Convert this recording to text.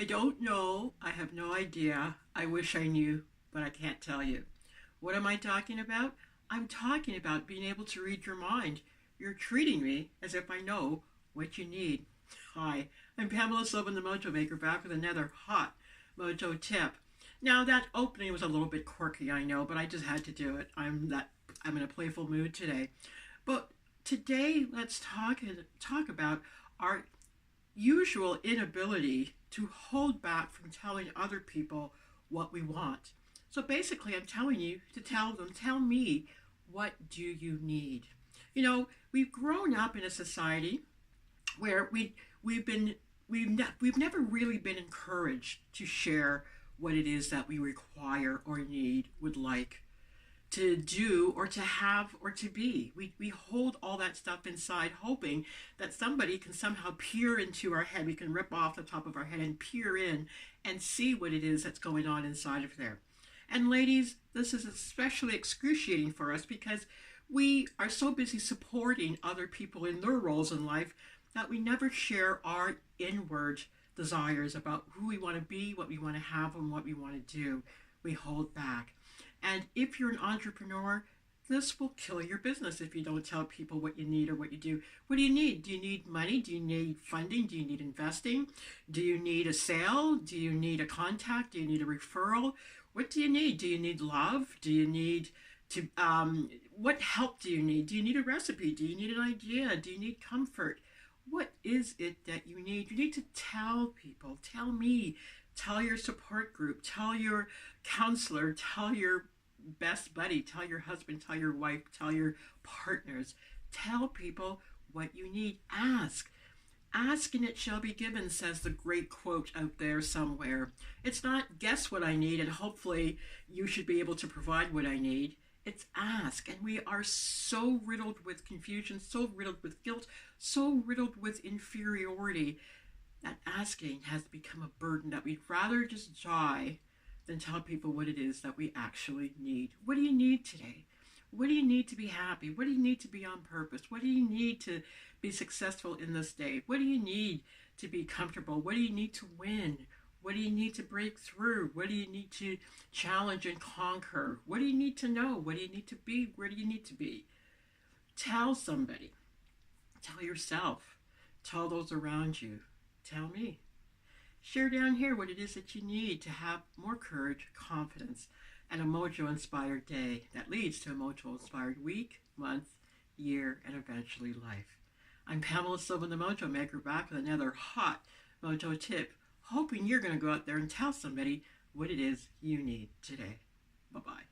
I don't know. I have no idea. I wish I knew, but I can't tell you. What am I talking about? I'm talking about being able to read your mind. You're treating me as if I know what you need. Hi, I'm Pamela Sylvan, the Mojo Maker, back with another hot Mojo tip. Now that opening was a little bit quirky, I know, but I just had to do it. I'm in a playful mood today. But today, let's talk about our usual inability to hold back from telling other people what we want. So basically, I'm telling you to tell them, tell me, what do you need? You know, we've grown up in a society where we've been we've never really been encouraged to share what it is that we require or need, would like to do or to have or to be. We hold all that stuff inside, hoping that somebody can somehow peer into our head. We can rip off the top of our head and peer in and see what it is that's going on inside of there. And ladies, this is especially excruciating for us because we are so busy supporting other people in their roles in life that we never share our inward desires about who we want to be, what we want to have, and what we want to do. We hold back. And if you're an entrepreneur, this will kill your business if you don't tell people what you need or what you do. What do you need? Do you need money? Do you need funding? Do you need investing? Do you need a sale? Do you need a contact? Do you need a referral? What do you need? Do you need love? Do you need to, what help do you need? Do you need a recipe? Do you need an idea? Do you need comfort? What is it that you need? You need to tell people, tell me, tell your support group, tell your counselor, tell your best buddy, tell your husband, tell your wife, tell your partners. Tell people what you need. Ask. Ask and it shall be given, says the great quote out there somewhere. It's not guess what I need and hopefully you should be able to provide what I need. It's ask. And we are so riddled with confusion, so riddled with guilt, so riddled with inferiority that asking has become a burden that we'd rather just die than tell people what it is that we actually need. What do you need today? What do you need to be happy? What do you need to be on purpose? What do you need to be successful in this day? What do you need to be comfortable? What do you need to win? What do you need to break through? What do you need to challenge and conquer? What do you need to know? What do you need to be? Where do you need to be? Tell somebody. Tell yourself. Tell those around you. Tell me. Share down here what it is that you need to have more courage, confidence, and a Mojo-inspired day that leads to a Mojo-inspired week, month, year, and eventually life. I'm Pamela Sylvan, the Mojo Maker, back with another hot Mojo tip, hoping you're going to go out there and tell somebody what it is you need today. Bye-bye.